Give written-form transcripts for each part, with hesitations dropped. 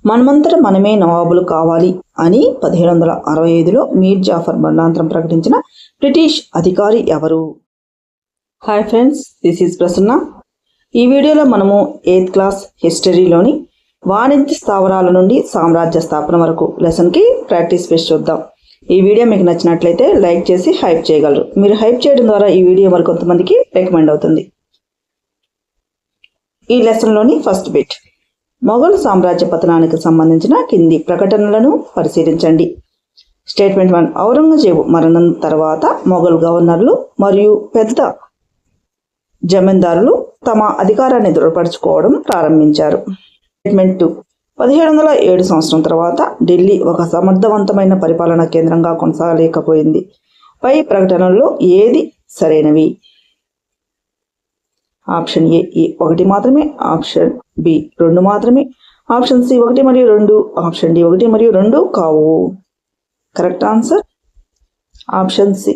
మనమంతట మనమే నవాబులు కావాలి అని 1765లో మీర్ జాఫర్ మరణాంతరం ప్రకటించిన బ్రిటిష్ అధికారి ఎవరు? Hi friends, this is Prasanna. ఈ వీడియోలో మనము 8th క్లాస్ హిస్టరీలోని వాణిజ్య స్థావరాల నుండి సామ్రాజ్య స్థాపన వరకు లెసన్కి ప్రాక్టీస్ చేసి చూద్దాం. ఈ వీడియో మీకు నచ్చినట్లయితే లైక్ చేసి హైప్ చేయగలరు. మీరు హైప్ చేయడం ద్వారా ఈ వీడియో మరికొంతమందికి రికమెండ్ అవుతుంది. ఈ లెసన్లోని ఫస్ట్ బిట్, మొఘల్ సామ్రాజ్య పతనానికి సంబంధించిన కింది ప్రకటనలను పరిశీలించండి. స్టేట్మెంట్ 1, ఔరంగజేబు మరణం తర్వాత మొఘల్ గవర్నర్లు మరియు పెద్ద జమీందారులు తమ అధికారాన్ని దృఢపరచుకోవడం ప్రారంభించారు. స్టేట్మెంట్ 2, 1707 సంవత్సరం తర్వాత ఢిల్లీ ఒక సమర్థవంతమైన పరిపాలనా కేంద్రంగా కొనసాగలేకపోయింది. పై ప్రకటనల్లో ఏది సరైనవి? ఆప్షన్ ఏ 1 మాత్రమే, ఆప్షన్ బి 2 మాత్రమే, ఆప్షన్ సి 1 మరియు 2, ఆప్షన్ డి 1 మరియు 2 కావు. కరెక్ట్ ఆన్సర్ ఆప్షన్ సి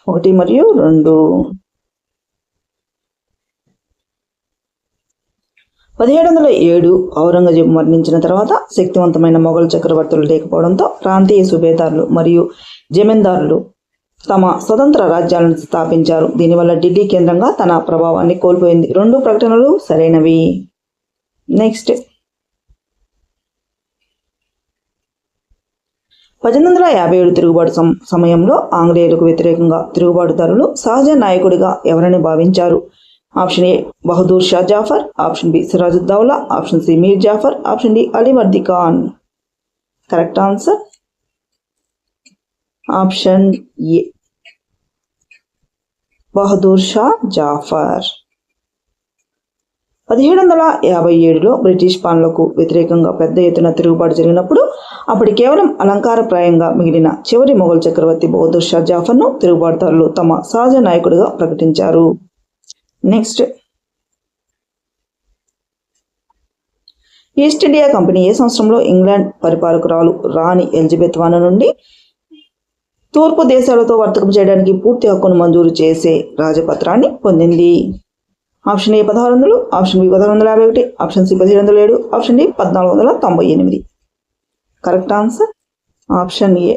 1 మరియు 2. 1707 ఔరంగజేబు మరణించిన తర్వాత శక్తివంతమైన మొఘల్ చక్రవర్తులు లేకపోవడంతో ప్రాంతీయ సుబేదారులు మరియు జమీందారులు తమ స్వతంత్ర రాజ్యాలను స్థాపించారు. దీనివల్ల ఢిల్లీ కేంద్రంగా తన ప్రభావాన్ని కోల్పోయింది. 2 ప్రకటనలు సరైనవి. నెక్స్ట్, 1857 తిరుగుబాటు సమయంలో ఆంగ్లేయులకు వ్యతిరేకంగా తిరుగుబాటుదారులు సహజ నాయకుడిగా ఎవరిని భావించారు? Option A Bahadur Shah Zafar, option B Sirajuddaulah, option C Mir Jafar, option D Alivardi Khan. Correct answer option A Bahadur Shah Zafar. 1757లో బ్రిటిష్ పాలనకు వ్యతిరేకంగా పెద్ద ఎత్తున తిరుగుబాటు జరిగినప్పుడు అప్పటి కేవలం అలంకారప్రాయంగా మిగిలిన చివరి మొఘల్ చక్రవర్తి బహదూర్ షా జాఫర్ను తిరుగుబాటుదారులు తమ సహజ నాయకుడిగా ప్రకటించారు. నెక్స్ట్, ఈస్ట్ ఇండియా కంపెనీ ఏ సంవత్సరంలో ఇంగ్లాండ్ పరిపాలకురాలు రాణి ఎలిజబెత్ I నుండి తూర్పు దేశాలతో వర్తకం చేయడానికి పూర్తి హక్కును మంజూరు చేసే రాజపత్రాన్ని పొందింది? Option A 1600, option B 1651, option C 1707, option D 1498. Correct answer option A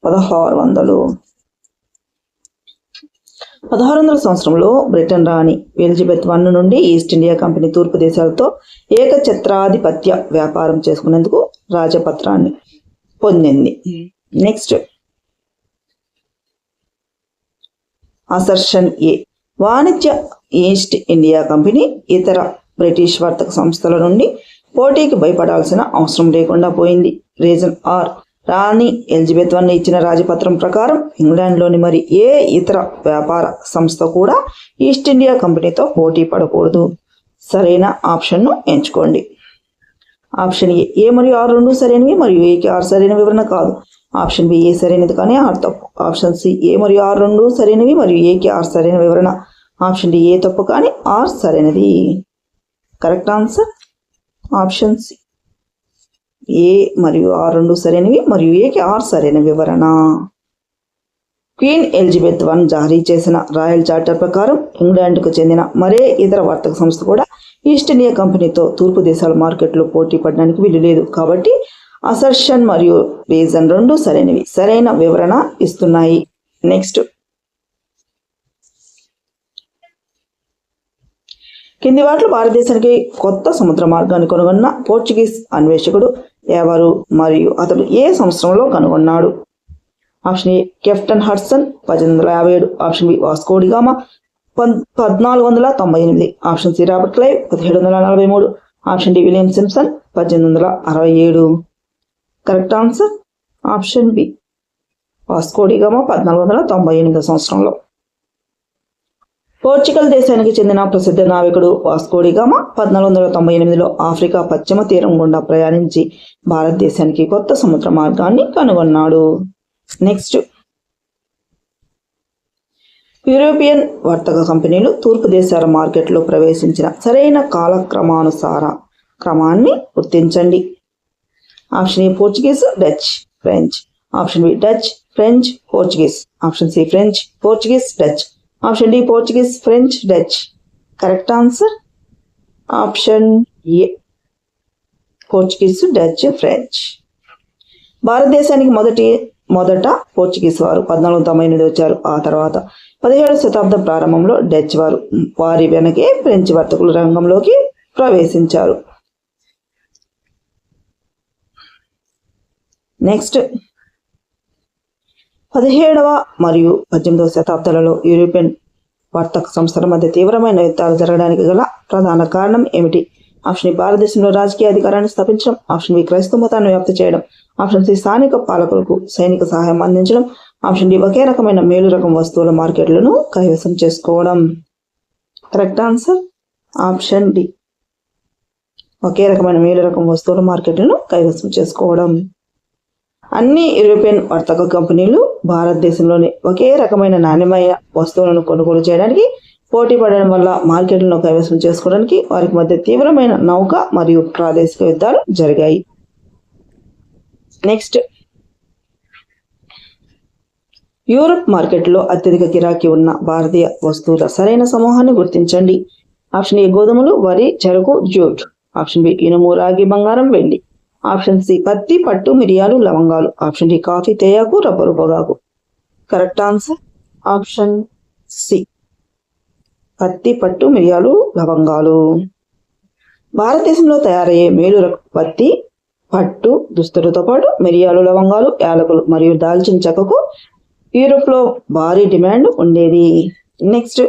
1600. 1600 సంవత్సరంలో బ్రిటన్ రాణి ఎలిజబెత్ I నుండి ఈస్ట్ ఇండియా కంపెనీ తూర్పు దేశాలతో ఏకఛత్రాధిపత్య వ్యాపారం చేసుకునేందుకు రాజపత్రాన్ని పొందింది. నెక్స్ట్, అసర్షన్ ఏ వాణిజ్య ఈస్ట్ ఇండియా కంపెనీ ఇతర బ్రిటిష్ వర్తక సంస్థల నుండి పోటీకి భయపడాల్సిన అవసరం లేకుండా పోయింది. రీజన్ ఆర్, రాణి ఎలిజబెత్ I ఇచ్చిన రాజపత్రం ప్రకారం ఇంగ్లాండ్లోని మరి ఏ ఇతర వ్యాపార సంస్థ కూడా ఈస్ట్ ఇండియా కంపెనీతో పోటీ పడకూడదు. సరైన ఆప్షన్ను ఎంచుకోండి. ఆప్షన్ ఏ మరియు ఆర్ 2 సరైనవి మరియు ఏకి ఆర్ సరైన వివరణ కాదు. ఆప్షన్ బి ఏ సరైనది కానీ ఆర్ తప్పు. ఆప్షన్ సి ఏ మరియు ఆర్ 2 సరైనవి మరియు ఏకి ఆర్ సరైన వివరణ. ఆప్షన్ డి ఏ తప్పు కానీ ఆర్ సరైనది. Correct answer option C A మరియు ఆర్ 2 సరైనవి మరియు ఏకి ఆర్ సరైన వివరణ. క్వీన్ ఎలిజబెత్ I జారీ చేసిన రాయల్ చార్టర్ ప్రకారం ఇంగ్లాండ్కు చెందిన మరే ఇతర వర్తక సంస్థ కూడా ఈస్ట్ ఇండియా కంపెనీతో తూర్పు దేశాల మార్కెట్లో పోటీ పడడానికి వీలు లేదు. కాబట్టి అసర్షన్ మరియు రీజన్ 2 సరైనవి, సరైన వివరణ ఇస్తున్నాయి. నెక్స్ట్, కింది వాటిలో భారతదేశానికి కొత్త సముద్ర మార్గాన్ని కనుగొన్న పోర్చుగీస్ అన్వేషకుడు ఎవరు మరియు అతడు ఏ సంవత్సరంలో కనుగొన్నాడు? Option A captain Hudson 1857, option B Vasco da Gama 1498, option C Robert Clive 1743, option D William Simpson 1867. Correct answer option B Vasco da Gama 1498 సంవత్సరంలో. పోర్చుగల్ దేశానికి చెందిన ప్రసిద్ధ నావికుడు వాస్కో డి గామా 1498లో ఆఫ్రికా పశ్చిమ తీరం గుండా ప్రయాణించి భారతదేశానికి కొత్త సముద్ర మార్గాన్ని కనుగొన్నాడు. నెక్స్ట్, యూరోపియన్ వర్తక కంపెనీలు తూర్పు దేశాల మార్కెట్లో ప్రవేశించిన సరైన కాలక్రమానుసార క్రమాన్ని గుర్తించండి. Option A Portuguese, Dutch, French, option B Dutch, French, Portuguese, option C French, Portuguese, Dutch, option D Portuguese, French, Dutch. Correct answer option A Portuguese, Dutch, French. భారతదేశానికి మొదట పోర్చుగీస్ వారు 1498 వచ్చారు. ఆ తర్వాత 17వ శతాబ్దం ప్రారంభంలో డచ్ వారు, వారి వెనకే ఫ్రెంచ్ వర్తకులు రంగంలోకి ప్రవేశించారు. నెక్స్ట్, 17వ మరియు 18వ శతాబ్దాలలో యూరోపియన్ వర్తక సంస్థల మధ్య తీవ్రమైన యుద్ధాలు జరగడానికి గల ప్రధాన కారణం ఏమిటి? ఆప్షన్ ఏ భారతదేశంలో రాజకీయ అధికారాన్ని స్థాపించడం, ఆప్షన్ బి క్రైస్తవ మతాన్ని వ్యాప్తి చేయడం, ఆప్షన్ సి స్థానిక పాలకులకు సైనిక సహాయం అందించడం, ఆప్షన్ డి ఒకే రకమైన మేలు రకం వస్తువుల మార్కెట్లను కైవసం చేసుకోవడం. కరెక్ట్ ఆన్సర్ ఆప్షన్ డి, ఒకే రకమైన మేలు రకం వస్తువుల మార్కెట్లను కైవసం చేసుకోవడం. అన్ని యూరోపియన్ వర్తక కంపెనీలు భారతదేశంలోని ఒకే రకమైన నాణ్యమైన వస్తువులను కొనుగోలు చేయడానికి పోటీ పడడం వల్ల మార్కెట్లను కైవసం చేసుకోవడానికి వారికి మధ్య తీవ్రమైన నౌక మరియు ప్రాదేశిక యుద్ధాలు జరిగాయి. నెక్స్ట్, యూరప్ మార్కెట్లో అత్యధిక గిరాకీ ఉన్న భారతీయ వస్తువుల సరైన సమూహాన్ని గుర్తించండి. ఆప్షన్ ఏ గోధుమలు, వరి, చెరకు, జూట్, ఆప్షన్ బి ఇనుము, రాగి, బంగారం, వెండి, ఆప్షన్ సి పత్తి, పట్టు, మిరియాలు, లవంగాలు, ఆప్షన్ డి కాఫీ, తేయాకు, రబ్బరు, పొగాకు. కరెక్ట్ ఆన్సర్ ఆప్షన్ సి, పత్తి, పట్టు, మిరియాలు, లవంగాలు. భారతదేశంలో తయారయ్యే మేలు పత్తి, పట్టు దుస్తులతో పాటు మిరియాలు, లవంగాలు, యాలకులు మరియు దాల్చిన చెక్కకు యూరోప్ లో భారీ డిమాండ్ ఉండేది. నెక్స్ట్,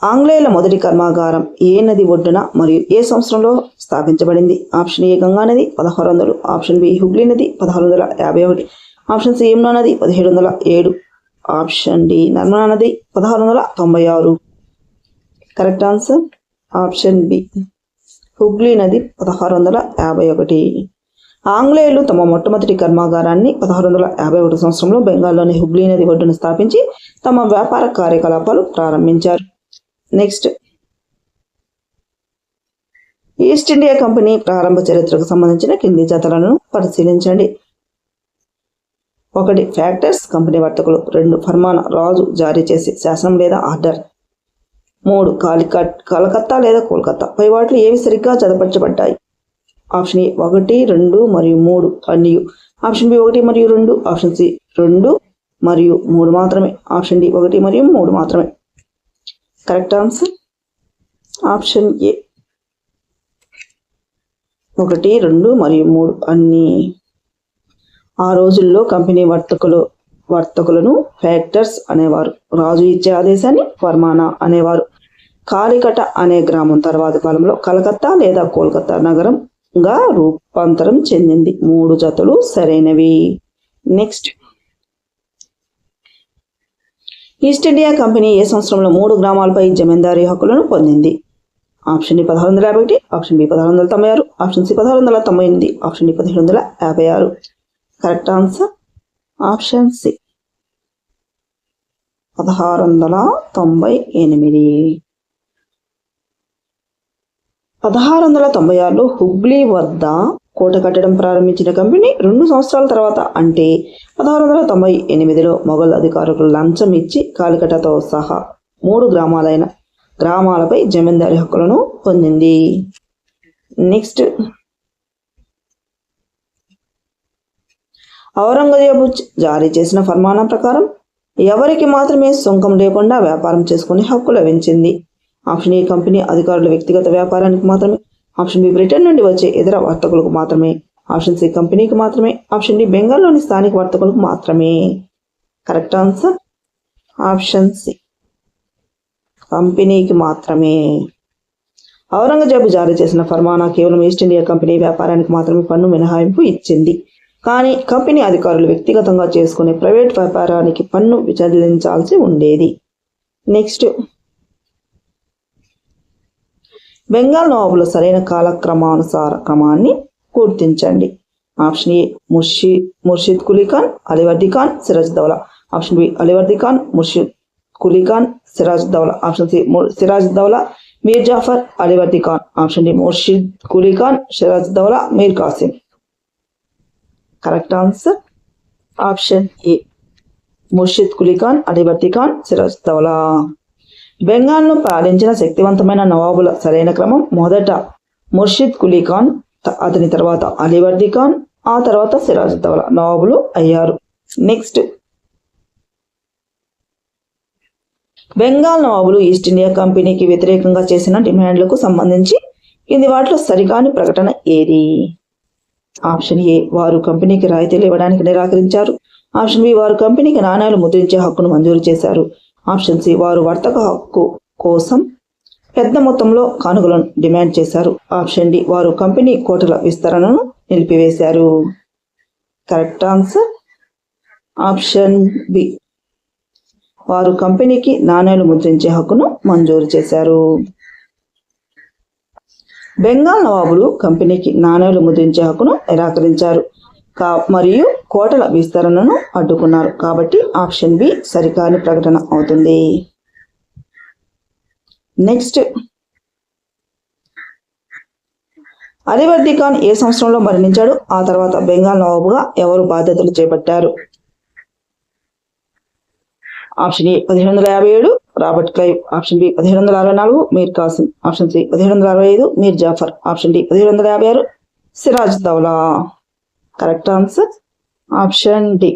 ఆంగ్లేయుల మొదటి కర్మాగారం ఏ నది ఒడ్డున మరియు ఏ సంవత్సరంలో స్థాపించబడింది? ఆప్షన్ ఏ గంగా నది 1600, ఆప్షన్ బి హుగ్లీ నది 1651, ఆప్షన్ సి యమునా నది 1707, ఆప్షన్ డి నర్మదా నది 1696. Correct answer option B, Hooghly నది 1651. ఆంగ్లేయులు తమ మొట్టమొదటి కర్మాగారాన్ని 1651 సంవత్సరంలో బెంగాల్లోని హుగ్లీ నది ఒడ్డున స్థాపించి తమ వ్యాపార కార్యకలాపాలు ప్రారంభించారు. నెక్స్ట్, ఈస్ట్ ఇండియా కంపెనీ ప్రారంభ చరిత్రకు సంబంధించిన కింది జతలను పరిశీలించండి. 1 ఫ్యాక్టర్స్ కంపెనీ వర్తకులు, 2 ఫర్మానా రాజు జారీ చేసే శాసనం లేదా ఆర్డర్, 3 కలకత్తా లేదా కోల్కతా. పై వాటిలో ఏవి సరిగ్గా జతపరచబడ్డాయి? ఆప్షన్ ఏ 1, 2 మరియు 3 అన్ని, ఆప్షన్ బి 1 మరియు 2, ఆప్షన్ సి 2 మరియు 3 మాత్రమే, ఆప్షన్ డి 1 మరియు 3 మాత్రమే. కరెక్ట్ ఆన్సర్ ఆప్షన్ ఏ, 1, 2 మరియు 3 అన్ని. ఆ రోజుల్లో కంపెనీ వర్తకులను ఫ్యాక్టర్స్ అనేవారు. రాజు ఇచ్చే ఆదేశాన్ని ఫర్మానా అనేవారు. కాలికట అనే గ్రామం తర్వాతి కాలంలో కలకత్తా లేదా కోల్కతా నగరంగా రూపాంతరం చెందింది. 3 జతలు సరైనవి. నెక్స్ట్, ఈస్ట్ ఇండియా కంపెనీ ఏ సంవత్సరంలో 3 గ్రామాలపై జమీందారీ హక్కులను పొందింది? Option D 1651, option B 1696, option C 1698, option D 1756. Correct answer option C 1698. 1696లో Hooghly వద్ద కోట కట్టడం ప్రారంభించిన కంపెనీ 2 సంవత్సరాల తర్వాత అంటే 1698లో మొఘల్ అధికారులకు లంచం ఇచ్చి కాలికటతో సహా 3 గ్రామాలపై జమీందారీ హక్కులను పొందింది. నెక్స్ట్, ఔరంగజేబు జారీ చేసిన ఫర్మానా ప్రకారం ఎవరికి మాత్రమే సుంకం లేకుండా వ్యాపారం చేసుకునే హక్కు లభించింది? ఆప్షన్ ఏ కంపెనీ అధికారుల వ్యక్తిగత వ్యాపారానికి మాత్రమే, ఆప్షన్ బి బ్రిటన్ నుండి వచ్చే ఇతర వర్తకులకు మాత్రమే, ఆప్షన్ సి కంపెనీకి మాత్రమే, ఆప్షన్ డి బెంగాల్లోని స్థానిక వర్తకులకు మాత్రమే. కరెక్ట్ ఆన్సర్ ఆప్షన్ సి, కంపెనీకి మాత్రమే. ఔరంగజేబు జారీ చేసిన ఫర్మానా కేవలం ఈస్ట్ ఇండియా కంపెనీ వ్యాపారానికి మాత్రమే పన్ను మినహాయింపు ఇచ్చింది. కానీ కంపెనీ అధికారులు వ్యక్తిగతంగా చేసుకునే ప్రైవేట్ వ్యాపారానికి పన్ను చెల్లించాల్సి ఉండేది. నెక్స్ట్, బెంగాల్ నవాబుల సరైన క్రమాన్ని గుర్తించండి. Option A Murshid Quli Khan, Alivardi Khan, Siraj Daula, option B Alivardi Khan, Murshid Quli Khan, Siraj Daula, option C Siraj Daula, Mir Jafar, Alivardi Khan, option D Murshid Quli Khan, Siraj Daula, Mir Qasim. Correct answer option A, Murshid Quli Khan, Alivardi Khan, Siraj Daula. బెంగాల్ను పాలించిన శక్తివంతమైన నవాబుల సరైన క్రమం: మొదట ముర్షిద్ కులీ ఖాన్, అతని తర్వాత అలీవర్ది ఖాన్, ఆ తర్వాత సిరాజుద్దౌలా నవాబులు అయ్యారు. నెక్స్ట్, బెంగాల్ నవాబులు ఈస్ట్ ఇండియా కంపెనీకి వ్యతిరేకంగా చేసిన డిమాండ్లకు సంబంధించి కింది వాటిలో సరికాని ప్రకటన ఏది? ఆప్షన్ ఏ, వారు కంపెనీకి రాయితీలు ఇవ్వడానికి నిరాకరించారు. ఆప్షన్ బి, వారు కంపెనీకి నాణేలు ముద్రించే హక్కును మంజూరు చేశారు. ఆప్షన్ సి, వారు వర్తక హక్కు కోసం పెద్ద మొత్తంలో కానుకలను డిమాండ్ చేశారు. ఆప్షన్ డి, వారు కంపెనీ కోటల విస్తరణను నిలిపివేశారు. కరెక్ట్ ఆన్సర్ ఆప్షన్ బి, వారు కంపెనీకి నాణేలు ముద్రించే హక్కును మంజూరు చేశారు. బెంగాల్ నవాబులు కంపెనీకి నాణేలు ముద్రించే హక్కును నిరాకరించారు మరియు కోటల విస్తరణను అడ్డుకున్నారు. కాబట్టి ఆప్షన్ బి సరికాని ప్రకటన అవుతుంది. నెక్స్ట్, అలీవర్ది ఖాన్ ఏ సంవత్సరంలో మరణించాడు? ఆ తర్వాత బెంగాల్ నవాబుగా ఎవరు బాధ్యతలు చేపట్టారు? Option A 1757 Robert Clive. Option B 1764 Mir Qasim. Option C 1765 Mir Jafar. Option D 1756 Sirajuddaulah. Correct answer option D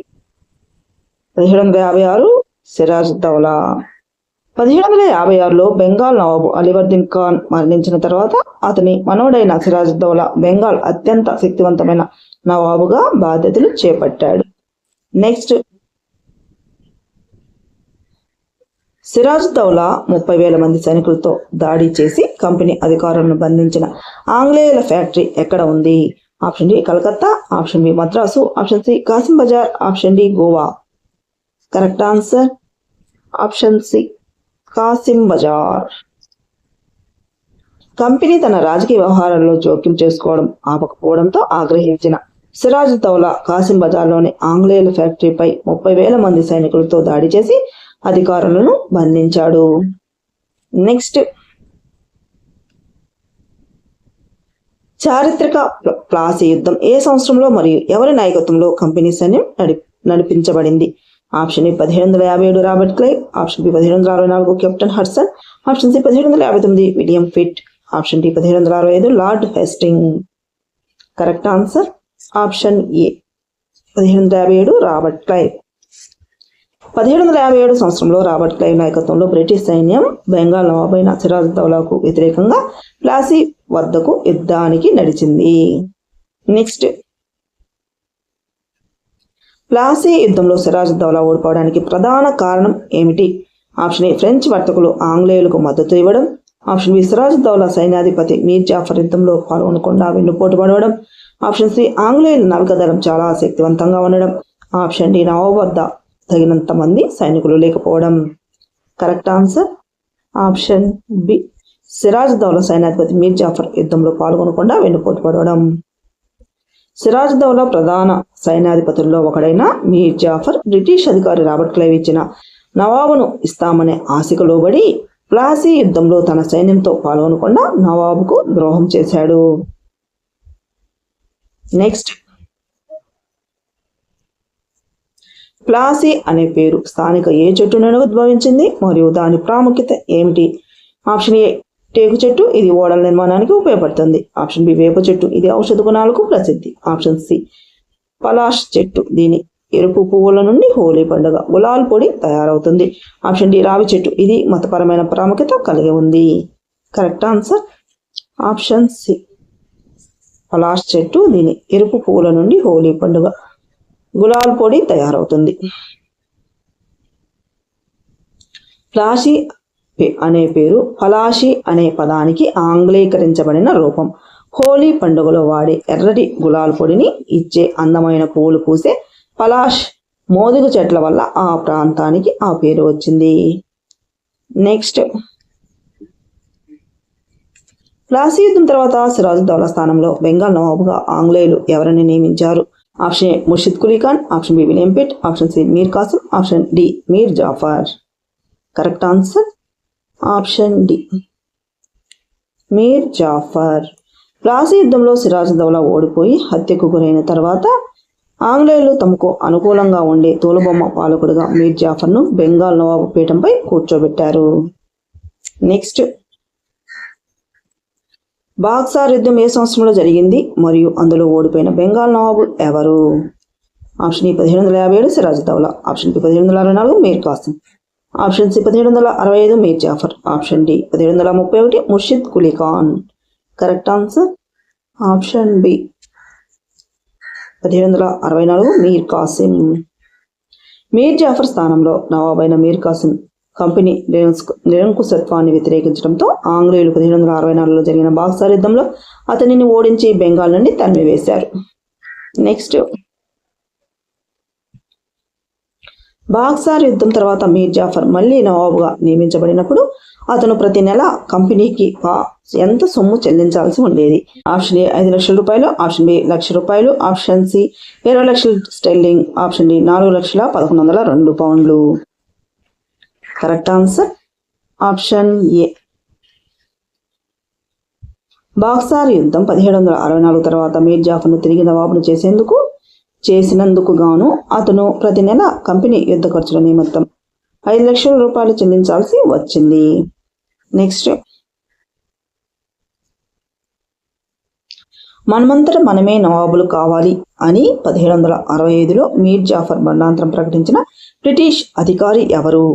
1756 Sirajuddaulah. 1756లో బెంగాల్ నవాబు అలీవర్ది ఖాన్ మరణించిన తర్వాత అతని మనవడైన సిరాజుద్దౌలా బెంగాల్ అత్యంత శక్తివంతమైన నవాబుగా బాధ్యతలు చేపట్టాడు. నెక్స్ట్, సిరాజుద్దౌలా 30,000 మంది సైనికులతో దాడి చేసి కంపెనీ అధికారులను బంధించిన ఆంగ్లేయుల ఫ్యాక్టరీ ఎక్కడ ఉంది? Option D Calcutta. Option B Madras. Option C Kasim Bazar. Option D Goa. Correct answer option C Kasim Bazar. Company తన రాజకీయ వ్యవహారాల్లో జోక్యం చేసుకోవడం ఆపకపోవడంతో ఆగ్రహించిన సిరాజుద్దౌలా కాసిం బజార్లోని ఆంగ్లేయుల ఫ్యాక్టరీపై 30,000 మంది సైనికులతో దాడి చేసి అధికారులను బంధించాడు. నెక్స్ట్, చారిత్రక ప్లాసీ యుద్ధం ఏ సంవత్సరంలో మరియు ఎవరి నాయకత్వంలో కంపెనీ సైన్యం నడిపించబడింది? Option A 1757 Robert Clive. Option B 1764 captain Hudson. Option C 1759 William Pitt. Option D 1765 lord Hastings. Correct answer option A 1757 Robert Clive. 1757 సంవత్సరంలో రాబర్ట్ క్లైవ్ నాయకత్వంలో బ్రిటిష్ సైన్యం బెంగాల్ నవాబైన సిరాజుద్దౌలాకు వ్యతిరేకంగా ప్లాసీ వద్దకు యుద్ధానికి నడిచింది. నెక్స్ట్, ప్లాసీ యుద్ధంలో సిరాజుద్దౌలా ఓడిపోవడానికి ప్రధాన కారణం ఏమిటి? ఆప్షన్ ఏ ఫ్రెంచ్ వర్తకులు ఆంగ్లేయులకు మద్దతు ఇవ్వడం. ఆప్షన్ బి సిరాజుద్దౌలా సైన్యాధిపతి మీర్ జాఫర్ యుద్ధంలో పాల్గొనకుండా వెన్నుపోటు పడవడం. ఆప్షన్ సి ఆంగ్లేయుల నావికాదళం చాలా శక్తివంతంగా ఉండడం. ఆప్షన్ డి నవాబు వద్ద తగినంత మంది సైనికులు లేకపోవడం. Correct answer option B Sirajuddaula సైన్యాధిపతి మీర్ జాఫర్ యుద్ధంలో పాల్గొనకుండా వెన్నుపోటు పడవడం. సిరాజుద్దౌలా ప్రధాన సైన్యాధిపతుల్లో ఒకడైన మీర్ జాఫర్ బ్రిటిష్ అధికారి రాబర్ట్ క్లైవ్ ఇచ్చిన నవాబును ఇస్తామనే ఆశకు లోబడి ప్లాసీ యుద్ధంలో తన సైన్యంతో పాల్గొనకుండా నవాబుకు ద్రోహం చేశాడు. నెక్స్ట్, ప్లాసీ అనే పేరు స్థానిక ఏ చెట్టు నుండి ఉద్భవించింది మరియు దాని ప్రాముఖ్యత ఏమిటి? ఆప్షన్ ఏ టేకు చెట్టు, ఇది ఓడల నిర్మాణానికి ఉపయోగపడుతుంది. ఆప్షన్ బి వేప చెట్టు, ఇది ఔషధ గుణాలకు ప్రసిద్ధి. ఆప్షన్ సి పలాష్ చెట్టు, దీని ఎరుపు పువ్వుల నుండి హోలీ పండుగ గులాల్ పొడి తయారవుతుంది. ఆప్షన్ డి రావి చెట్టు, ఇది మతపరమైన ప్రాముఖ్యత కలిగి ఉంది. కరెక్ట్ ఆన్సర్ ఆప్షన్ సి పలాష్ చెట్టు, దీని ఎరుపు పువ్వుల నుండి హోలీ పండుగ గులాల్ పొడి తయారవుతుంది. ప్లాసీ అనే పేరు పలాషి అనే పదానికి ఆంగ్లీకరించబడిన రూపం. హోలీ పండుగలో వాడే ఎర్రటి గులాల్ పొడిని ఇచ్చే అందమైన పువ్వులు పూసే పలాష్ మోదుగు చెట్ల వల్ల ఆ ప్రాంతానికి ఆ పేరు వచ్చింది. నెక్స్ట్, ప్లాసీ యుద్ధం తర్వాత సిరాజుద్దౌలా స్థానంలో బెంగాల్ నవాబుగా ఆంగ్లేయులు ఎవరిని నియమించారు? Option A Murshid Quli Khan. Option B William Pitt. Option C Mir Qasim. Option D Mir Jafar. Correct answer option D Mir Jafar. Plassey యుద్ధంలో సిరాజుద్దౌలా ఓడిపోయి హత్యకు గురైన తర్వాత ఆంగ్లేయులు తమకు అనుకూలంగా ఉండే తోలుబొమ్మ పాలకుడిగా మీర్ జాఫర్ను బెంగాల్ నవాబు పీఠంపై కూర్చోబెట్టారు. నెక్స్ట్, బాక్సార్ యుద్ధం ఏ సంవత్సరంలో జరిగింది మరియు అందులో ఓడిపోయిన బెంగాల్ నవాబు ఎవరు? Option A 1757 Sirajuddaulah, option B 1764 Mir Qasim, option C 1765 Mir Jafar, option D 1731 Murshid Quli Khan. Correct answer option B 1764 Mir Qasim. Mir Jafar స్థానంలో నవాబైన మీర్ కాసిం కంపెనీ నిరంకుశత్వాన్ని వ్యతిరేకించడంతో ఆంగ్లేయులు 1764లో జరిగిన బాక్సార్ యుద్ధంలో అతనిని ఓడించి బెంగాల్ నుండి తరిమివేశారు. నెక్స్ట్, బాక్సార్ యుద్ధం తర్వాత మీర్ జాఫర్ మళ్ళీ నవాబుగా నియమించబడినప్పుడు అతను ప్రతి నెల కంపెనీకి ఎంత సొమ్ము చెల్లించాల్సి ఉండేది? ఆప్షన్ ఏ 5 లక్షల రూపాయలు, ఆప్షన్ బి 1,00,000 రూపాయలు, ఆప్షన్ సి 20 లక్షల స్టెర్లింగ్, ఆప్షన్ డి 4,11,2 పౌండ్లు. Correct answer option A. Buxar యుద్ధం 1764 తర్వాత మీర్ జాఫర్ను తిరిగి నవాబును చేసినందుకు గాను అతను ప్రతి నెల కంపెనీ యుద్ధ ఖర్చుల నిమిత్తం 5 లక్షల రూపాయలు చెల్లించాల్సి వచ్చింది. నెక్స్ట్, మనమంతట మనమే నవాబులు కావాలి అని 1765లో మీర్ జాఫర్ మరణాంతరం ప్రకటించిన బ్రిటిష్ అధికారి ఎవరు?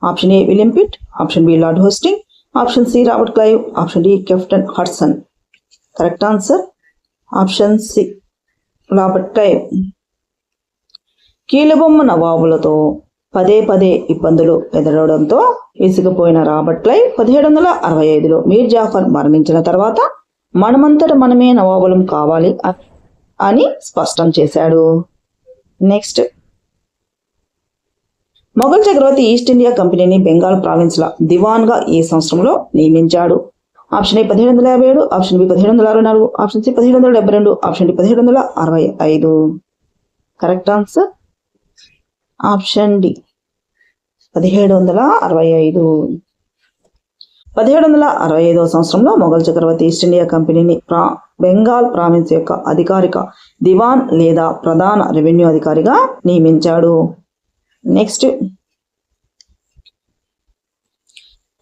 Option A William Pitt, option B lord Hastings, option C Robert Clive, option D captain Hudson. Correct answer option C Robert Clive. కీలుబొమ్మ నవాబులతో పదే ఇబ్బందులు ఎదురవడంతో విసిగిపోయిన రాబర్ట్ క్లైవ్ 1765లో మీర్ జాఫర్ మరణించిన తర్వాత మనమంతట మనమే నవాబులం కావాలి అని స్పష్టం చేశాడు. నెక్స్ట్, మొఘల్ చక్రవర్తి ఈస్ట్ ఇండియా కంపెనీని బెంగాల్ ప్రావిన్స్ల దివాన్గా ఏ సంవత్సరంలో నియమించాడు? Option A 1757, option B 1764, option C 1772, option D 1765. Correct answer option D 1765. 1765వ సంవత్సరంలో మొఘల్ చక్రవర్తి ఈస్ట్ ఇండియా కంపెనీని బెంగాల్ ప్రావిన్స్ యొక్క అధికారిక దివాన్ లేదా ప్రధాన రెవెన్యూ అధికారిగా నియమించాడు. నెక్స్ట్,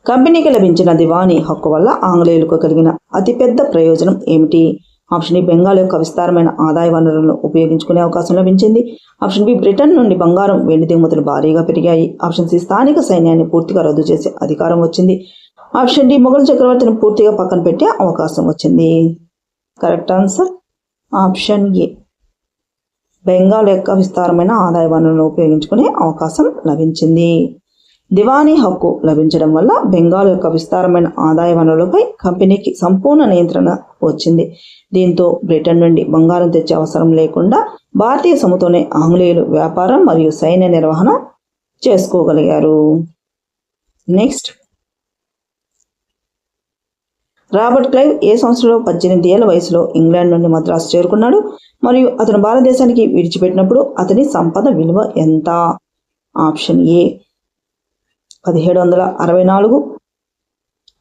కంపెనీకి లభించిన దివానీ హక్కు వల్ల ఆంగ్లేయులకు కలిగిన అతిపెద్ద ప్రయోజనం ఏమిటి? ఆప్షన్ ఏ బెంగాల్ యొక్క విస్తారమైన ఆదాయ వనరులను ఉపయోగించుకునే అవకాశం లభించింది, ఆప్షన్ బి బ్రిటన్ నుండి బంగారం వెండి దిగుమతులు భారీగా పెరిగాయి, ఆప్షన్ సి స్థానిక సైన్యాన్ని పూర్తిగా రద్దు చేసే అధికారం వచ్చింది, ఆప్షన్ డి మొఘల్ చక్రవర్తిని పూర్తిగా పక్కన పెట్టే అవకాశం వచ్చింది. కరెక్ట్ ఆన్సర్ ఆప్షన్ ఏ బెంగాల్ యొక్క విస్తారమైన ఆదాయ వనరులను ఉపయోగించుకునే అవకాశం లభించింది. దివానీ హక్కు లభించడం వల్ల బెంగాల్ యొక్క విస్తారమైన ఆదాయ వనరులపై కంపెనీకి సంపూర్ణ నియంత్రణ వచ్చింది. దీంతో బ్రిటన్ నుండి బంగారం తెచ్చే అవసరం లేకుండా భారతీయ సొమ్ముతోనే ఆంగ్లేయులు వ్యాపారం మరియు సైన్య నిర్వహణ చేసుకోగలిగారు. నెక్స్ట్, రాబర్ట్ క్లైవ్ ఏ సంవత్సరంలో 18 ఏళ్ల వయసులో ఇంగ్లాండ్ నుండి మద్రాసు చేరుకున్నాడు మరియు అతను భారతదేశానికి విడిచిపెట్టినప్పుడు అతని సంపద విలువ ఎంత? ఆప్షన్ ఏ 1764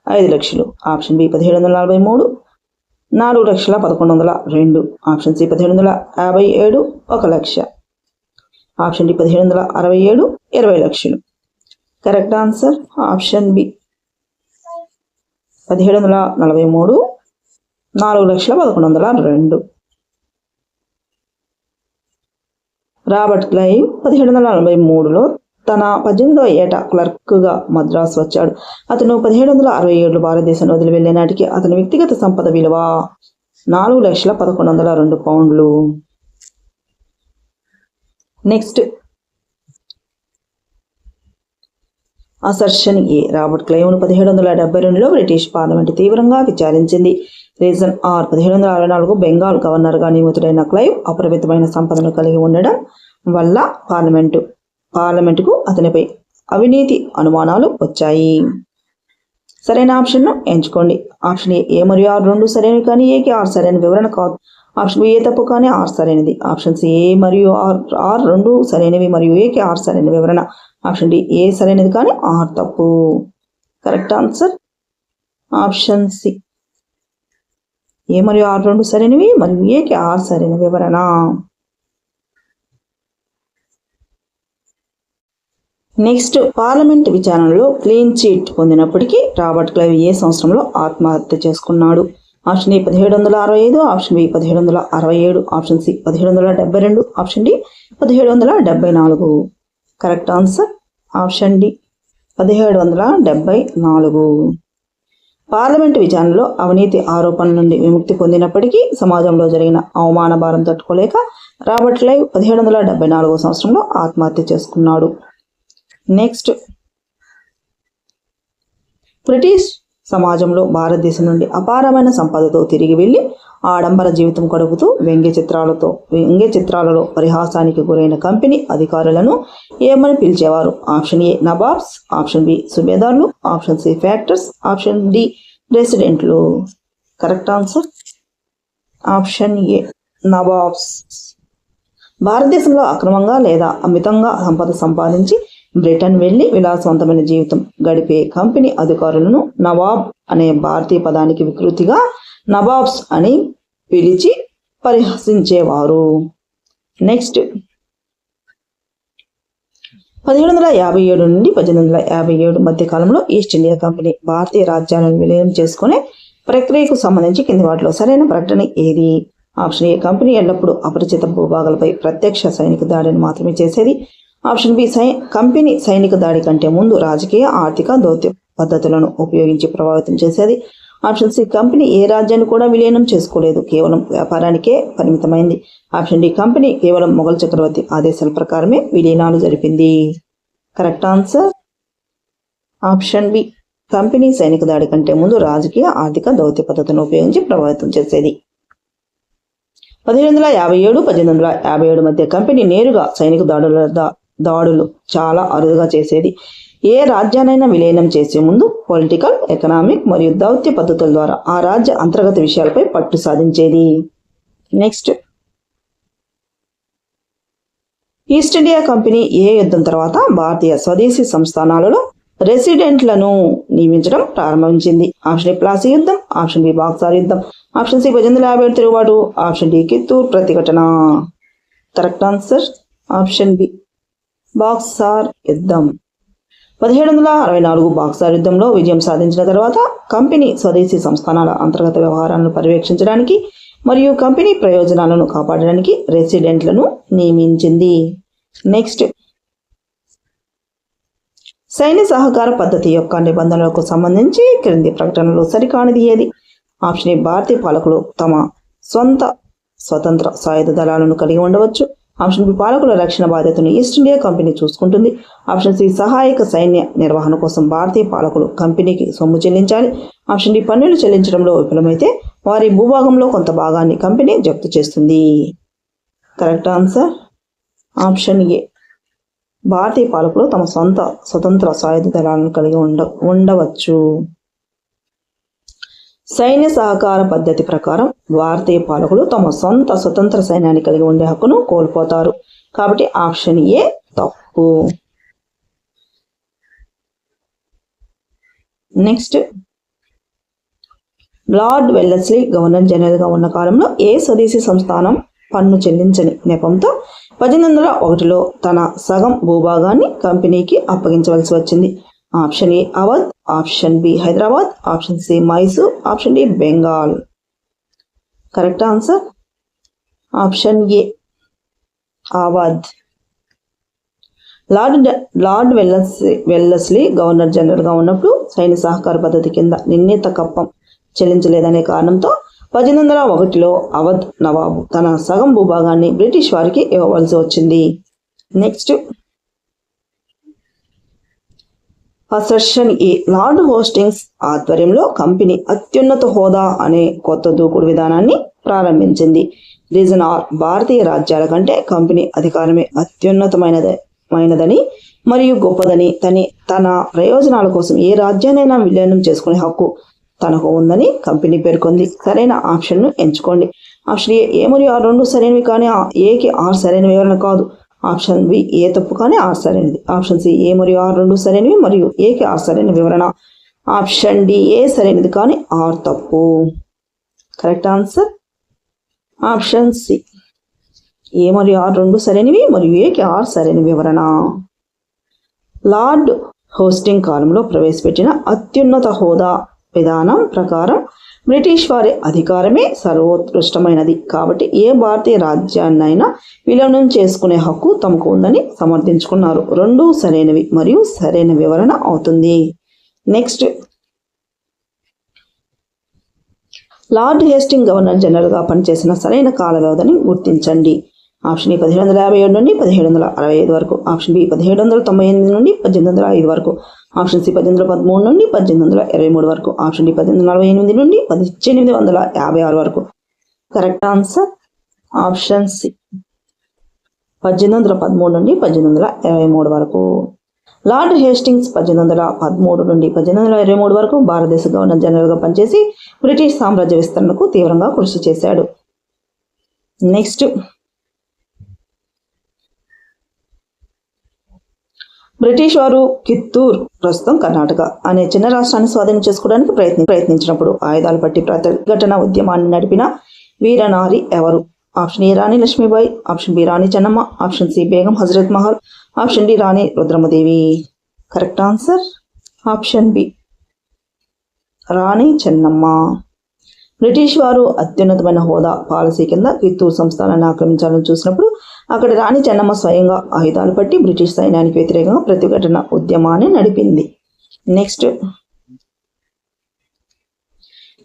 5 లక్షలు, option B 1743 4,11,2, option C 1757 1 lakh, option D 1767 20 లక్షలు. Correct answer option B 1743 4,11,2. Robert Clive 1743లో తన 18వ ఏట క్లర్క్గా మద్రాసు వచ్చాడు. అతను 1767 భారతదేశాన్ని వదిలి వెళ్లే నాటికి అతని వ్యక్తిగత సంపద విలువ 4,11,2 పౌండ్లు. Next, assertion A. రాబర్ట్ క్లైవ్ను 1772లో బ్రిటిష్ పార్లమెంటు తీవ్రంగా విచారించింది. రీజన్ ఆర్ 1764 బెంగాల్ గవర్నర్గా నియమితుడైన క్లైవ్ అపరిమితమైన సంపదను కలిగి ఉండడం వల్ల పార్లమెంటుకు అతనిపై అవినీతి అనుమానాలు వచ్చాయి. సరైన ఆప్షన్ను ఎంచుకోండి. ఆప్షన్ ఏ మరియు ఆర్ రెండు సరైనవి కానీ ఏకి ఆర్ సరైన వివరణ కాదు. ఆప్షన్ బి ఏ తప్పు కానీ ఆర్ సరైనది. ఆప్షన్ సి ఏ మరియు ఆర్ రెండు సరైనవి మరియు ఏకి ఆర్ సరైన వివరణ. ఆప్షన్ డి ఏ సరైనది కానీ ఆర్ తప్పు. Correct answer option C A మరియు ఆర్ రెండు సరైనవి మరియు ఏకి ఆర్ సరైన వివరణ. నెక్స్ట్, పార్లమెంట్ విచారణలో క్లీన్ చిట్ పొందినప్పటికీ రాబర్ట్ క్లైవ్ ఏ సంవత్సరంలో ఆత్మహత్య చేసుకున్నాడు? Option A 1765, option B 1767, option C 1772, option D 1774. Correct answer option D 1774. Parliament విచారణలో అవినీతి ఆరోపణల నుండి విముక్తి పొందినప్పటికీ సమాజంలో జరిగిన అవమాన భారం తట్టుకోలేక రాబర్ట్ క్లైవ్ 1774 సంవత్సరంలో ఆత్మహత్య చేసుకున్నాడు. నెక్స్ట్, బ్రిటిష్ సమాజంలో భారతదేశం నుండి అపారమైన సంపదతో తిరిగి వెళ్ళి ఆడంబర జీవితం గడుపుతూ వ్యంగ్య చిత్రాలలో పరిహాసానికి గురైన కంపెనీ అధికారులను ఏమని పిలిచేవారు? Option A nawabs, option B సుబేదార్లు, option C factors, option D రెసిడెంట్లు. Correct answer option A nawabs. భారతదేశంలో అక్రమంగా లేదా అమితంగా సంపద సంపాదించి బ్రిటన్ వెళ్లి విలాసవంతమైన జీవితం గడిపే కంపెనీ అధికారులను నవాబ్ అనే భారతీయ పదానికి వికృతిగా నవాబ్స్ అని పిలిచి పరిహసించేవారు. నెక్స్ట్, 1757 నుండి 1857 మధ్య కాలంలో ఈస్ట్ ఇండియా కంపెనీ భారతీయ రాజ్యాలను విలీనం చేసుకునే ప్రక్రియకు సంబంధించి కింది వాటిలో సరైన ప్రకటన ఏది? ఆప్షన్ ఏ కంపెనీ ఎల్లప్పుడూ అపరిచిత భూభాగాలపై ప్రత్యక్ష సైనిక దాడిని మాత్రమే చేసేది. ఆప్షన్ బి కంపెనీ సైనిక దాడి కంటే ముందు రాజకీయ, ఆర్థిక, దౌత్య పద్ధతులను ఉపయోగించి ప్రభావితం చేసేది. ఆప్షన్ సి కంపెనీ ఏ రాజ్యాన్ని కూడా విలీనం చేసుకోలేదు, కేవలం వ్యాపారానికే పరిమితమైంది. ఆప్షన్ డి కంపెనీ కేవలం మొఘల్ చక్రవర్తి ఆదేశాల ప్రకారమే విలీనాలు జరిపింది. Correct answer option B company సైనిక దాడి కంటే ముందు రాజకీయ, ఆర్థిక, దౌత్య పద్ధతులను ఉపయోగించి ప్రభావితం చేసేది. 1757, 1857 మధ్య కంపెనీ నేరుగా సైనిక దాడులు చాలా అరుదుగా చేసేది. ఏ రాజ్యానైనా విలీనం చేసే ముందు పొలిటికల్, ఎకనామిక్ మరియు దౌత్య పద్ధతుల ద్వారా ఆ రాజ్య అంతర్గత విషయాలపై పట్టు సాధించేది. నెక్స్ట్, ఈస్ట్ ఇండియా కంపెనీ ఏ యుద్ధం తర్వాత భారతీయ స్వదేశీ సంస్థానాలలో రెసిడెంట్లను నియమించడం ప్రారంభించింది? ఆప్షన్ ఏ ప్లాసీ యుద్ధం, ఆప్షన్ బి బాక్సార్ యుద్ధం, ఆప్షన్ సి 1857 తిరుగుబాటు, ఆప్షన్ డి కిత్తూర్ ప్రతిఘటన. Correct answer option B Buxar యుద్ధం. 1764 బాక్సార్ యుద్ధంలో విజయం సాధించిన తర్వాత కంపెనీ స్వదేశీ సంస్థానాల అంతర్గత వ్యవహారాలను పర్యవేక్షించడానికి మరియు కంపెనీ ప్రయోజనాలను కాపాడడానికి రెసిడెంట్లను నియమించింది. నెక్స్ట్, సైన్య సహకార పద్ధతి యొక్క నిబంధనలకు సంబంధించి క్రింది ప్రకటనలో సరికానిది ఏది? ఆప్షన్ ఏ భారతీయ పాలకులు తమ సొంత స్వతంత్ర సాయుధ దళాలను కలిగి ఉండవచ్చు. ఆప్షన్ బి పాలకుల రక్షణ బాధ్యతను ఈస్ట్ ఇండియా కంపెనీ చూసుకుంటుంది. ఆప్షన్ సి సహాయక సైన్య నిర్వహణ కోసం భారతీయ పాలకులు కంపెనీకి సొమ్ము చెల్లించాలి. ఆప్షన్ డి పన్నులు చెల్లించడంలో విఫలమైతే వారి భూభాగంలో కొంత భాగాన్ని కంపెనీ జప్తు చేస్తుంది. కరెక్ట్ ఆన్సర్ ఆప్షన్ ఏ భారతీయ పాలకులు తమ సొంత స్వతంత్ర సాయుధ దళాలను కలిగి ఉండవచ్చు. సైన్య సహకార పద్ధతి ప్రకారం భారతీయ పాలకులు తమ సొంత స్వతంత్ర సైన్యాన్ని కలిగి ఉండే హక్కును కోల్పోతారు. కాబట్టి ఆప్షన్ ఏ తప్పు. Next, lord Wellesley governor general గా ఉన్న కాలంలో ఏ స్వదేశీ సంస్థానం పన్ను చెల్లించని నెపంతో 1801లో తన సగం భూభాగాన్ని కంపెనీకి అప్పగించవలసి వచ్చింది? Option A Awadh, option B Hyderabad, option C Mysore, option D Bengal. Correct answer option A Awadh. Lord Wellesley governor general గా ఉన్నప్పుడు సైన్య సహకార పద్ధతి కింద నిర్ణీత కప్పం చెల్లించలేదనే కారణంతో 1801లో అవధ్ నవాబు తన సగం భూభాగాన్ని బ్రిటిష్ వారికి ఇవ్వవలసి వచ్చింది. నెక్స్ట్, అసర్షన్ ఏ లార్డ్ హోస్టింగ్స్ ఆధ్వర్యంలో కంపెనీ అత్యున్నత హోదా అనే కొత్త దూకుడు విధానాన్ని ప్రారంభించింది. రీజన్ ఆర్ భారతీయ రాజ్యాల కంటే కంపెనీ అధికారమే అత్యున్నతమైనదని మరియు గొప్పదని తన ప్రయోజనాల కోసం ఏ రాజ్యాన్నైనా విలీనం చేసుకునే హక్కు తనకు ఉందని కంపెనీ పేర్కొంది. సరైన ఆప్షన్ ను ఎంచుకోండి. ఆప్షన్ ఏ మరియు ఆర్ రెండు సరైనవి కానీ ఏకి ఆర్ సరైన వివరణ కాదు. ఆప్షన్ బి ఏ తప్పు కానీ ఆర్ సరైనది. ఆప్షన్ సి ఏ మరియు ఆర్ రెండు సరైనవి మరియు ఏకి ఆర్ సరైన వివరణ. ఆప్షన్ డి ఏ సరైనది కానీ ఆర్ తప్పు. Correct answer option C A మరియు ఆర్ రెండు సరైనవి మరియు ఏకి ఆర్ సరైన వివరణ. లార్డ్ హోస్టింగ్ కాలంలో ప్రవేశపెట్టిన అత్యున్నత హోదా విధానం ప్రకారం బ్రిటిష్ వారి అధికారమే సర్వోత్కృష్టమైనది కాబట్టి ఏ భారతీయ రాజ్యాన్నైనా విలీనం చేసుకునే హక్కు తమకు ఉందని సమర్థించుకున్నారు. రెండూ సరైనవి మరియు సరైన వివరణ అవుతుంది. నెక్స్ట్, లార్డ్ హేస్టింగ్ గవర్నర్ జనరల్గా పనిచేసిన సరైన కాల వ్యవధిని గుర్తించండి. ఆప్షన్ ఏ 1757 నుండి 1765 వరకు, ఆప్షన్ బి 1798 నుండి 1805 వరకు, ఆప్షన్ సి 1813 నుండి 1823 వరకు, ఆప్షన్ డి 1848 నుండి 1856 వరకు. కరెక్ట్ ఆన్సర్ ఆప్షన్ సి 1813 నుండి 1823 వరకు. లార్డ్ హేస్టింగ్స్ 1813 నుండి 1823 వరకు భారతదేశ గవర్నర్ జనరల్గా పనిచేసి బ్రిటిష్ సామ్రాజ్య విస్తరణకు తీవ్రంగా కృషి చేశాడు. నెక్స్ట్, బ్రిటిష్ వారు కిత్తూర్, ప్రస్తుతం కర్ణాటక అనే చిన్న రాష్ట్రాన్ని స్వాధీనం చేసుకోవడానికి ప్రయత్నించినప్పుడు ఆయుధాలు పట్టి ప్రతిఘటన ఉద్యమాన్ని నడిపిన వీరనారి ఎవరు? Option A Rani Lakshmibai, option B Rani Chennamma, option C Begum Hazrat Mahal, option D Rani Rudramadevi. Correct answer option B Rani Chennamma. British వారు అత్యున్నతమైన హోదా పాలసీ కింద కిత్తూరు సంస్థానాన్ని ఆక్రమించాలని చూసినప్పుడు అక్కడ రాణి చెన్నమ్మ స్వయంగా ఆయుధాలు పట్టి బ్రిటిష్ సైన్యానికి వ్యతిరేకంగా ప్రతిఘటన ఉద్యమాన్ని నడిపింది. నెక్స్ట్,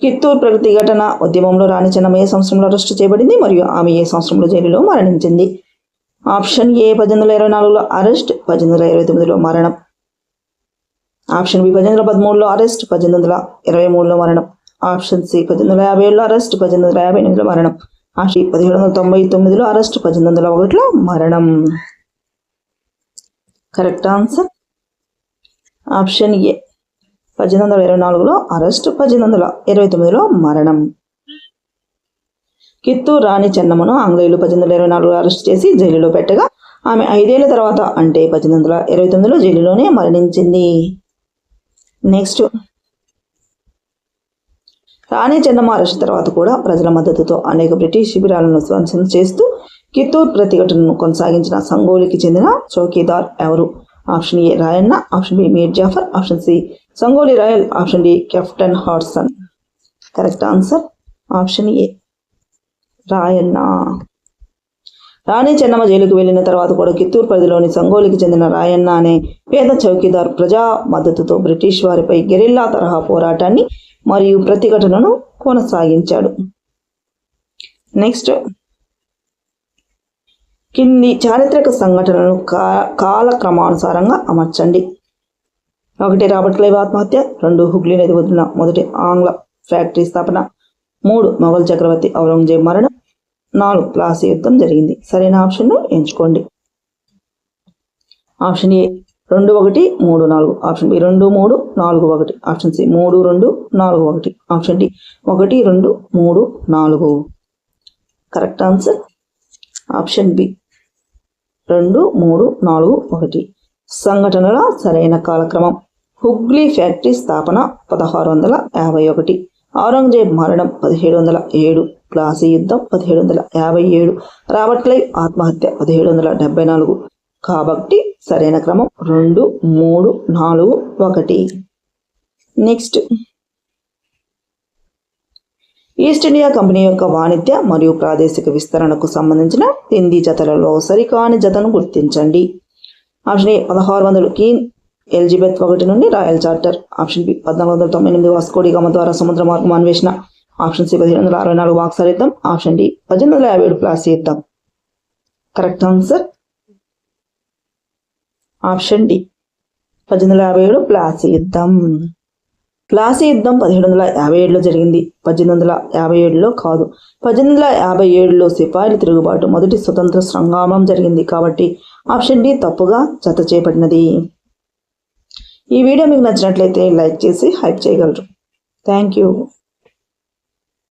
కిత్తూరు ప్రతిఘటన ఉద్యమంలో రాణి చెన్నమ్మ ఏ సంవత్సరంలో అరెస్టు చేయబడింది మరియు ఆమె ఏ సంవత్సరంలో జైలులో మరణించింది? ఆప్షన్ ఏ 1824లో అరెస్ట్, 1829లో మరణం, ఆప్షన్ బి 1813లో అరెస్ట్, 1823లో మరణం, ఆప్షన్ సి 1857లో అరెస్ట్, 1858లో మరణం, ఆప్షన్ 1799లో అరెస్ట్, 1801లో మరణం. కరెక్ట్ ఆన్సర్ ఆప్షన్ ఏ 1824లో అరెస్ట్, 1829లో మరణం. కిత్తూరు రాణి చెన్నమ్మను ఆంగ్లేయులు 1824లో అరెస్ట్ చేసి జైలులో పెట్టగా ఆమె 5 ఏళ్ల తర్వాత అంటే 1829లో జైలులోనే మరణించింది. నెక్స్ట్, రాణి చెన్నమ్మ అరెస్ట్ తర్వాత కూడా ప్రజల మద్దతుతో అనేక బ్రిటిష్ శిబిరాలను ధ్వంసం చేస్తూ కిత్తూరు ప్రతిఘటనను కొనసాగించిన సంగోలికి చెందిన చౌకీదార్ ఎవరు? Option A Rayanna, option B Mir Jafar, option C Sangoli Rayal, option D captain Hudson. Correct answer option A Rayanna. Rani Chennamma జైలుకు వెళ్లిన తర్వాత కూడా కిత్తూరు పరిధిలోని సంగోలికి చెందిన రాయన్న అనే పేద చౌకీదార్ ప్రజా మద్దతుతో బ్రిటిష్ వారిపై గెరిల్లా తరహా పోరాటాన్ని మరియు ప్రతిఘటనను కొనసాగించాడు. నెక్స్ట్, కింది చారిత్రక సంఘటనలను కాలక్రమానుసారంగా అమర్చండి. 1 రాబర్ట్ క్లైవ్ ఆత్మహత్య, 2 హుగ్లీ నది ఒడ్డున మొదటి ఆంగ్ల ఫ్యాక్టరీ స్థాపన, 3 మొఘల్ చక్రవర్తి ఔరంగజేబ్ మరణం, 4 ప్లాసీ యుద్ధం జరిగింది. సరైన ఆప్షన్ను ఎంచుకోండి. Option A 2, 1, 3, 4, option B 2, 3, 4, 1, option C 3, 2, 4, 1, option D 1, 2, 3, 4. Correct answer option B 2, 3, 4, 1. సంఘటనల సరైన కాలక్రమం: హుగ్లీ ఫ్యాక్టరీ స్థాపన 1651, ఔరంగజేబ్ మరణం 1707, ప్లాసీ యుద్ధం 1757, రాబర్ట్ క్లైవ్ ఆత్మహత్య 1774. కాబట్టి సరైన క్రమం 2, 3, 4, 1. నెక్స్ట్, ఈస్ట్ ఇండియా కంపెనీ యొక్క వాణిజ్య మరియు ప్రాదేశిక విస్తరణకు సంబంధించిన కింది జతలలో సరికాని జతను గుర్తించండి. Option A 1600 queen Elizabeth I నుండి royal charter, option B 1498 Vasco da Gama ద్వారా సముద్ర మార్గం అన్వేషణ, ఆప్షన్ సి 1764 బాక్సర్ యుద్ధం, ఆప్షన్ డి 1857 ప్లాసీ యుద్ధం. Correct answer option D 1857 Plassey యుద్ధం. ప్లాసీ యుద్ధం 1757లో జరిగింది, 1857లో కాదు. 1857లో సిపాయిల తిరుగుబాటు మొదటి స్వతంత్ర సంగ్రామం జరిగింది కాబట్టి ఆప్షన్ డి తప్పుగా జత చేయబడినది. ఈ వీడియో మీకు నచ్చినట్లయితే లైక్ చేసి హైప్ చేయగలరు. Thank you.